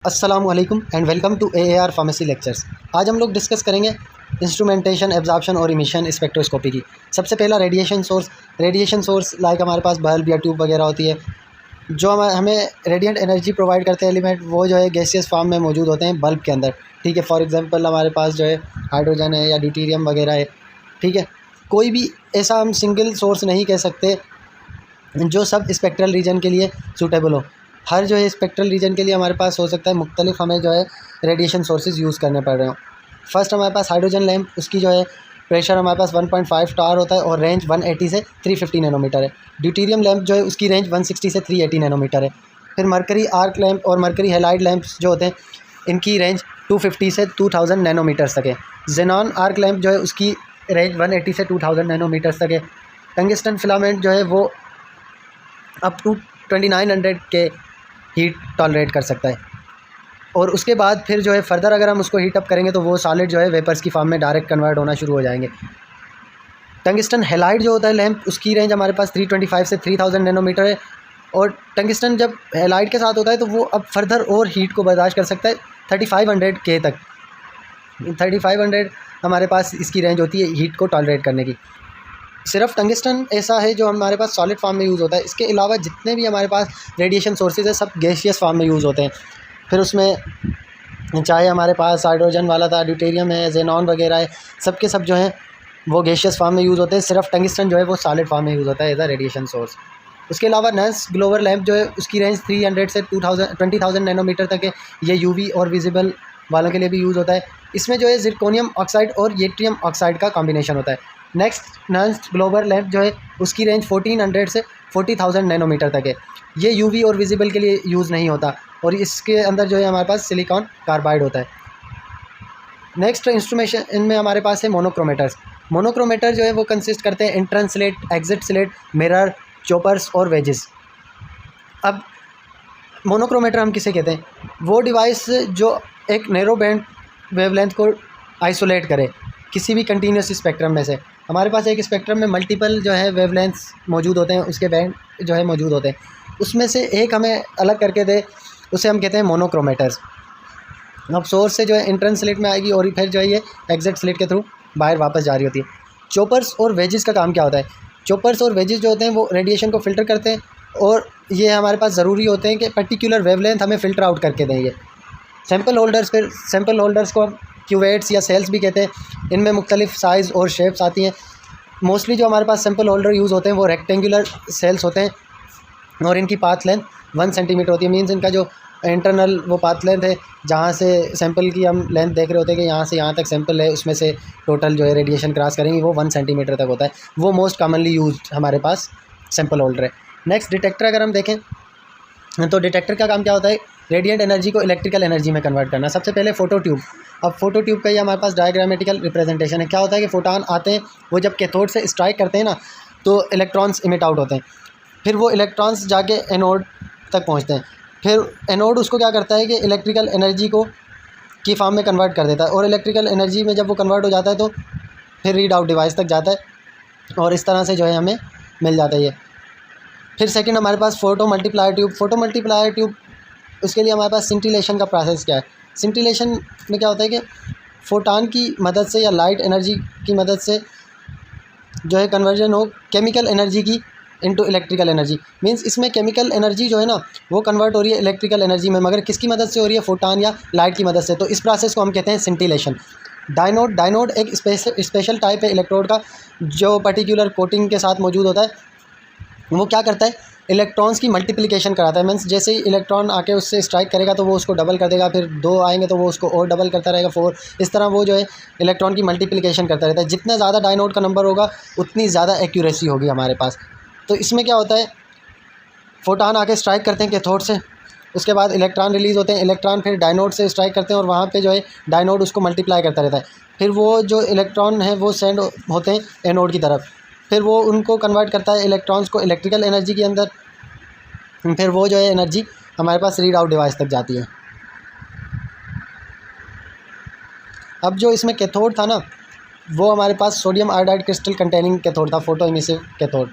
अस्सलामुअलैकुम and welcome to AAR pharmacy lectures. आज हम लोग डिस्कस करेंगे इंस्ट्रूमेंटेशन, एब्जॉर्प्शन और इमिशन स्पेक्ट्रोस्कोपी की। सबसे पहला रेडिएशन सोर्स लाइक हमारे पास बल्ब या ट्यूब वगैरह होती है जो हमें रेडिएंट एनर्जी प्रोवाइड करते हैं एलिमेंट, वो जो है गैसियस फॉर्म में मौजूद होते हैं बल्ब के अंदर। ठीक है, फॉर एग्जांपल हमारे पास जो है हाइड्रोजन है या ड्यूटेरियम वगैरह है। ठीक है, कोई भी ऐसा हम सिंगल सोर्स नहीं कह सकते जो सब स्पेक्ट्रल रीजन के लिए सूटेबल हो। हर जो है स्पेक्ट्रल रीजन के लिए हमारे पास हो सकता है मुख्तलिफ हमें जो है रेडिएशन सोर्सेज यूज़ करने पड़ रहे हो। फर्स्ट हमारे पास हाइड्रोजन लैंप, उसकी जो है प्रेशर हमारे पास 1.5 टार होता है और रेंज 180 से 350 नैनोमीटर है। ड्यूटेरियम लैंप जो है उसकी रेंज 160 से 380 नैनोमीटर है। फिर मरकरी आर्क लैंप और मरकरी हैलाइड लैंप्स जो होते हैं इनकी रेंज 250 से 2000 नैनोमीटर्स तक है। जेनॉन आर्क लैंप जो है उसकी रेंज 180 से 2000 नैनोमीटर्स तक है। टंगस्टन फिलामेंट जो है वो अप टू 2900 के हीट टॉलरेट कर सकता है। और उसके बाद फिर जो है फर्दर अगर हम उसको हीट अप करेंगे तो वो सॉलिड जो है वेपर्स की फॉर्म में डायरेक्ट कन्वर्ट होना शुरू हो जाएंगे। टंगस्टन हैलाइड जो होता है लैंप, उसकी रेंज हमारे पास 325 से 3000 नैनोमीटर है। और टंगस्टन जब हैलाइड के साथ होता है तो वो अब फर्दर और हीट को बर्दाश्त कर सकता है 3500 के तक। 3500 हमारे पास इसकी रेंज होती है हीट को टॉलरेट करने की। सिर्फ टंगस्टन ऐसा है जो हमारे पास सॉलिड फॉर्म में यूज़ होता है। इसके अलावा जितने भी हमारे पास रेडिएशन सोर्सेज है सब गैसियस फॉर्म में यूज़ होते हैं। फिर उसमें चाहे हमारे पास हाइड्रोजन वाला था, ड्यूटेरियम है, जेनॉन वगैरह है, सब के सब जो हैं वो गैसियस फॉर्म में यूज़ होते हैं। सिर्फ टंगस्टन जो है वो सॉलिड फॉर्म में यूज़ होता है एज अ रेडिएशन सोर्स। उसके अलावा नस ग्लोबल लैंप जो है उसकी रेंज 300 से 2000 नैनोमीटर तक है। ये यूवी और विजिबल वालों के लिए भी यूज़ होता है। इसमें जो है जिरकोनियम ऑक्साइड और येट्रियम ऑक्साइड का कॉम्बिनेशन होता है। नेक्स्ट नस ग्लोबल लैंप जो है उसकी रेंज 1400 से 40,000 नैनोमीटर तक है। ये यूवी और विजिबल के लिए यूज़ नहीं होता और इसके अंदर जो है हमारे पास सिलिकॉन कार्बाइड होता है। नेक्स्ट इंस्ट्रूमेशन इनमें हमारे पास है मोनोक्रोमेटर्स। मोनोक्रोमेटर जो है वो कंसिस्ट करते हैं entrance slate, exit slate, mirror, choppers और वेजेस। अब मोनोक्रोमेटर हम किसे कहते हैं? वो डिवाइस जो एक नैरो बैंड वेवलेंथ को आइसोलेट करे किसी भी कंटिन्यूस स्पेक्ट्रम में से। हमारे पास एक स्पेक्ट्रम में मल्टीपल जो है वेवलेंथ्स मौजूद होते हैं, उसके बैंड जो है मौजूद होते हैं, उसमें से एक हमें अलग करके दे, उसे हम कहते हैं मोनोक्रोमेटर्स। अब सोर्स से जो है एंट्रेंस स्लिट में आएगी और फिर जो है ये एग्जिट स्लिट के थ्रू बाहर वापस जा रही होती है। चॉपर्स और वेजेस का काम क्या होता है? चॉपर्स और वेजेस जो होते हैं वो रेडिएशन को फ़िल्टर करते हैं और ये हमारे पास ज़रूरी होते हैं कि पर्टिकुलर वेवलेंथ हमें फ़िल्टर आउट करके दें। ये सैम्पल होल्डर्स, फिर सैम्पल होल्डर्स को हम क्यूवेट्स या सेल्स भी कहते हैं। इनमें मुख्तलिफ साइज़ और शेप्स आती हैं। मोस्टली जो हमारे पास सैम्पल होल्डर यूज़ होते हैं वो रेक्टेंगुलर सेल्स होते हैं और इनकी पाथ लेंथ 1 सेंटीमीटर होती है। मीन्स इनका जो इंटरनल वो पाथ लेंथ है, जहाँ से सैंपल की हम लेंथ देख रहे होते हैं कि यहाँ से यहाँ तक सैंपल है, उसमें से टोटल जो है रेडिएशन क्रॉस करेंगे वो 1 सेंटीमीटर तक होता है। वो मोस्ट कॉमनली यूज्ड हमारे पास सैंपल होल्डर है। नेक्स्ट डिटेक्टर अगर हम देखें तो डिटेक्टर का काम क्या होता है? रेडिएंट एनर्जी को इलेक्ट्रिकल एनर्जी में कन्वर्ट करना। सबसे पहले फोटो ट्यूब। अब फोटो ट्यूब का ये हमारे पास डायग्रामेटिकल रिप्रेजेंटेशन है। क्या होता है कि फोटान आते हैं, वो जब कैथोड से स्ट्राइक करते हैं ना तो इलेक्ट्रॉन्स इमिट आउट होते हैं। फिर वो इलेक्ट्रॉन्स जाके एनोड तक पहुंचते हैं। फिर एनोड उसको क्या करता है कि इलेक्ट्रिकल एनर्जी को की फॉर्म में कन्वर्ट कर देता है और इलेक्ट्रिकल एनर्जी में जब वो कन्वर्ट हो जाता है तो फिर रीड आउट डिवाइस तक जाता है और इस तरह से जो है हमें मिल जाता है ये। फिर सेकंड हमारे पास photo multiplier tube. Photo multiplier tube, उसके लिए हमारे पास सिंटिलेशन का प्रोसेस क्या है? सिंटिलेशन में क्या होता है कि फोटान की मदद से या लाइट एनर्जी की मदद से जो है कन्वर्जन हो केमिकल एनर्जी की इनटू इलेक्ट्रिकल एनर्जी। मींस इसमें केमिकल एनर्जी जो है ना वो कन्वर्ट हो रही है इलेक्ट्रिकल एनर्जी में, मगर किसकी मदद से हो रही है? फोटान या लाइट की मदद से। तो इस प्रोसेस को हम कहते हैं सिंटिलेशन। डायनोड एक स्पेशल टाइप है इलेक्ट्रोड का जो पर्टिकुलर कोटिंग के साथ मौजूद होता है। वो क्या करता है? इलेक्ट्रॉन्स की मल्टीप्लिकेशन कराता है। मीन्स जैसे ही इलेक्ट्रॉन आके उससे स्ट्राइक करेगा तो वो उसको डबल कर देगा, फिर 2 आएंगे तो वो उसको और डबल करता रहेगा, 4। इस तरह वो जो है इलेक्ट्रॉन की मल्टीप्लिकेशन करता रहता है। जितना ज़्यादा डायनोड का नंबर होगा उतनी ज़्यादा एक्यूरेसी होगी हमारे पास। तो इसमें क्या होता है? फोटान आके स्ट्राइक करते हैं कैथोड से, उसके बाद इलेक्ट्रॉन रिलीज़ होते हैं। इलेक्ट्रॉन फिर डायनोड से स्ट्राइक करते हैं और वहाँ पे जो है डायनोड उसको मल्टीप्लाई करता रहता है। फिर वो जो इलेक्ट्रॉन है वो सेंड होते हैं एनोड की तरफ, फिर वो उनको कन्वर्ट करता है इलेक्ट्रॉन्स को इलेक्ट्रिकल एनर्जी के अंदर। फिर वो जो है एनर्जी हमारे पास रीड आउट डिवाइस तक जाती है। अब जो इसमें कैथोड था ना वो हमारे पास sodium iodide crystal containing cathode था, फोटो इमिसिव कैथोड।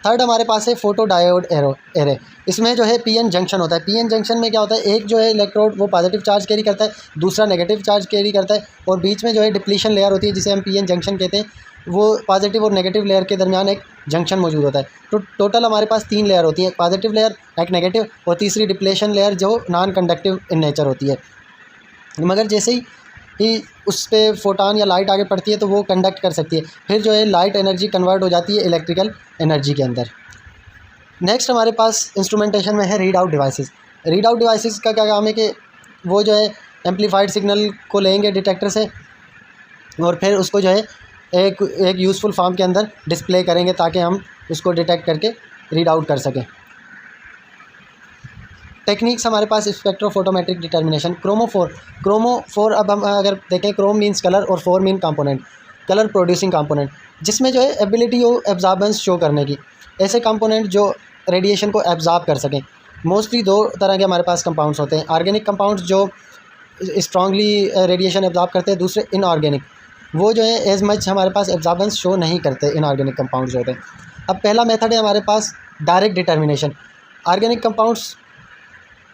थर्ड हमारे पास है फोटो डायोड एरे। इसमें जो है पीएन जंक्शन होता है। पीएन जंक्शन में क्या होता है, एक जो है इलेक्ट्रोड वो पॉजिटिव चार्ज कैरी करता है, दूसरा नेगेटिव चार्ज कैरी करता है, और बीच में जो है डिप्लीशन लेयर होती है जिसे हम पीएन जंक्शन कहते हैं। वो पॉजिटिव और नेगेटिव लेयर के दरमियान एक जंक्शन मौजूद होता है। तो टोटल हमारे पास 3 लेयर होती है, एक पॉजिटिव लेयर, एक नेगेटिव और तीसरी डिप्लीशन लेयर जो नॉन कंडक्टिव इन नेचर होती है। मगर जैसे ही उस पर फोटान या लाइट आगे पड़ती है तो वो कंडक्ट कर सकती है, फिर जो है लाइट एनर्जी कन्वर्ट हो जाती है इलेक्ट्रिकल एनर्जी के अंदर। नेक्स्ट हमारे पास इंस्ट्रूमेंटेशन में है read out devices. Read out devices का क्या काम है कि वो जो है एम्पलीफाइड सिग्नल को लेंगे डिटेक्टर से और फिर उसको जो है एक यूज़फुल फॉर्म के अंदर डिस्प्ले करेंगे ताकि हम उसको डिटेक्ट करके रीड आउट कर सकें। टेक्निक्स हमारे पास स्पेक्ट्रोफोटोमेट्रिक डिटर्मिनेशन। क्रोमोफोर अब हम अगर देखें, क्रोम मीन्स कलर और four mean component, colour producing component, जिसमें जो है एबिलिटी हो एब्जॉर्बेंस शो करने की। ऐसे कंपोनेंट जो रेडिएशन को एब्जॉर्ब कर सकें। मोस्टली 2 तरह के हमारे पास कंपाउंड्स होते हैं, ऑर्गेनिक कंपाउंड्स जो स्ट्रांगली रेडिएशन एब्जॉर्ब करते हैं, दूसरे इनऑर्गेनिक, वो जो है एज मच हमारे पास एब्जॉर्बेंस शो नहीं करते, इनऑर्गेनिक कंपाउंड्स होते हैं। अब पहला मेथड है हमारे पास डायरेक्ट डिटर्मिनेशन। ऑर्गेनिक कंपाउंड्स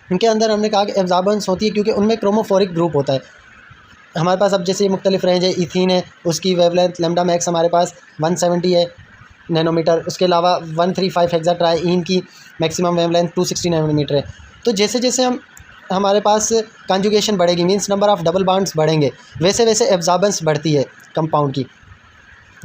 उनके अंदर हमने कहा कि एब्जॉर्बेंस होती है क्योंकि उनमें क्रोमोफोरिक ग्रुप होता है हमारे पास। अब जैसे मुख्तलिफ रेंज है, इथीन है, उसकी वेवलेंथ लैम्डा मैक्स हमारे पास 170 है नैनोमीटर। उसके अलावा 135 हेक्साट्राईन की मैक्सिमम वेवलेंथ 260 नैनोमीटर है। तो जैसे जैसे हमारे पास कॉन्जुगेशन बढ़ेगी, means number of double bonds बढ़ेंगे, वैसे वैसे एब्जॉर्बेंस बढ़ती है कंपाउंड की,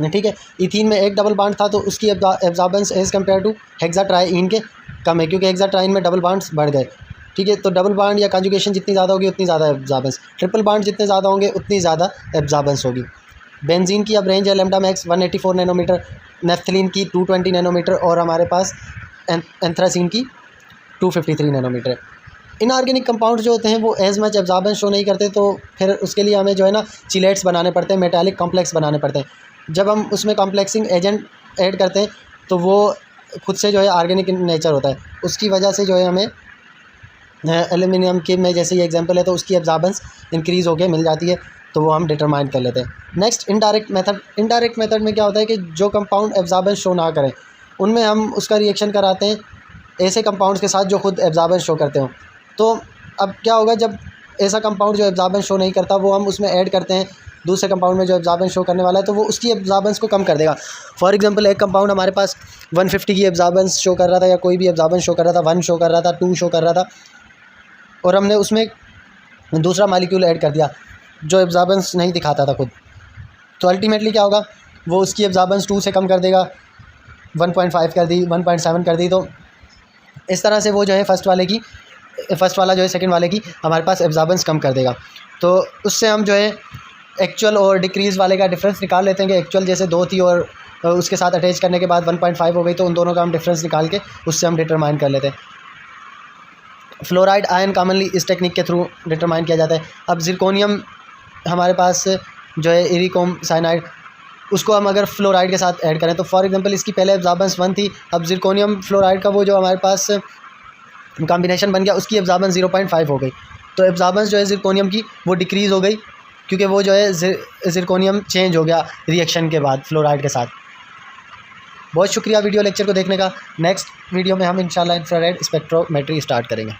ठीक है। इथीन में एक डबल बॉन्ड था तो उसकी एब्जॉर्बेंस एज़ कम्पेयर टू हेक्साट्राईन के कम है क्योंकि हेक्साट्राईन में डबल बॉन्ड्स बढ़ गए, ठीक है। तो डबल बॉन्ड या कॉन्जुगेशन जितनी ज़्यादा होगी उतनी ज़्यादा एब्जॉर्बेंस, ट्रिपल बॉन्ड जितने ज़्यादा होंगे उतनी ज़्यादा एब्जॉर्बेंस होगी। बेंजीन की अब रेंज है लैम्डा मैक्स 184 नैनोमीटर, नेफ्थलीन की 220 नैनोमीटर और हमारे पास एंथ्रासीन की 253 नैनोमीटर है। इनऑर्गेनिक कंपाउंड जो होते हैं वो एज मच एब्जॉर्बेंस शो नहीं करते, तो फिर उसके लिए हमें जो है ना चिलेट्स बनाने पड़ते हैं, मेटालिक कॉम्प्लेक्स बनाने पड़ते हैं। जब हम उसमें कॉम्प्लेक्सिंग एजेंट ऐड करते हैं तो वो खुद से जो है ऑर्गेनिक इन नेचर होता है, उसकी वजह से जो है हमें एल्यूमिनियम के में जैसे ये एग्जांपल है तो उसकी एब्जॉर्बेंस इंक्रीज़ होकर मिल जाती है, तो वो हम डिटरमाइन कर लेते हैं। Next indirect method. Indirect method में क्या होता है कि जो कंपाउंड एब्जॉर्बेंस शो ना करें उनमें हम उसका रिएक्शन कराते हैं ऐसे कंपाउंड्स के साथ जो खुद एब्जॉर्बेंस शो करते हों। तो अब क्या होगा, जब ऐसा कंपाउंड जो एब्जॉर्बेंस शो नहीं करता वो हम उसमें ऐड करते हैं दूसरे कंपाउंड में जो एब्जॉर्बेंस शो करने वाला है, तो वो उसकी एब्जॉर्बेंस को कम कर देगा। फॉर एग्जांपल एक कंपाउंड हमारे पास 150 की एब्जॉर्बेंस शो कर रहा था या कोई भी एब्जॉर्बेंस शो कर रहा था, 1 शो कर रहा था, 2 शो कर रहा था, और हमने उसमें दूसरा मालिक्यूल ऐड कर दिया जो एब्जॉर्बेंस नहीं दिखाता था खुद, तो अल्टीमेटली क्या होगा, वो उसकी एब्जॉर्बेंस 2 से कम कर देगा, 1.5 कर दी, 1.7 कर दी। तो इस तरह से वो जो है फर्स्ट वाला जो है सेकंड वाले की हमारे पास एब्जॉर्बेंस कम कर देगा। तो उससे हम जो है एक्चुअल और डिक्रीज़ वाले का डिफरेंस निकाल लेते हैं कि एक्चुअल जैसे 2 थी और उसके साथ अटैच करने के बाद 1.5 हो गई, तो उन दोनों का हम डिफरेंस निकाल के उससे हम डिटरमाइन कर लेते हैं। फ्लोराइड आयन कॉमनली इस टेक्निक के थ्रू डिटरमाइन किया जाता है। अब जिरकोनियम हमारे पास जो है इरिकोम साइनाइड, उसको हम अगर फ्लोराइड के साथ ऐड करें तो फॉर एग्जांपल इसकी पहले एब्जॉर्बेंस 1 थी, अब जिरकोनियम फ्लोराइड का वो जो हमारे पास कॉम्बिनेशन बन गया उसकी एब्जॉर्बेंस 0.5 हो गई, तो एब्जॉर्बेंस जो है जिरकोनियम की वो डिक्रीज़ हो गई क्योंकि वो जो है जिरकोनियम चेंज हो गया रिएक्शन के बाद फ्लोराइड के साथ। बहुत शुक्रिया वीडियो लेक्चर को देखने का। नेक्स्ट वीडियो में हम इंशाल्लाह इंफ्रारेड स्पेक्ट्रोमेट्री स्टार्ट करेंगे।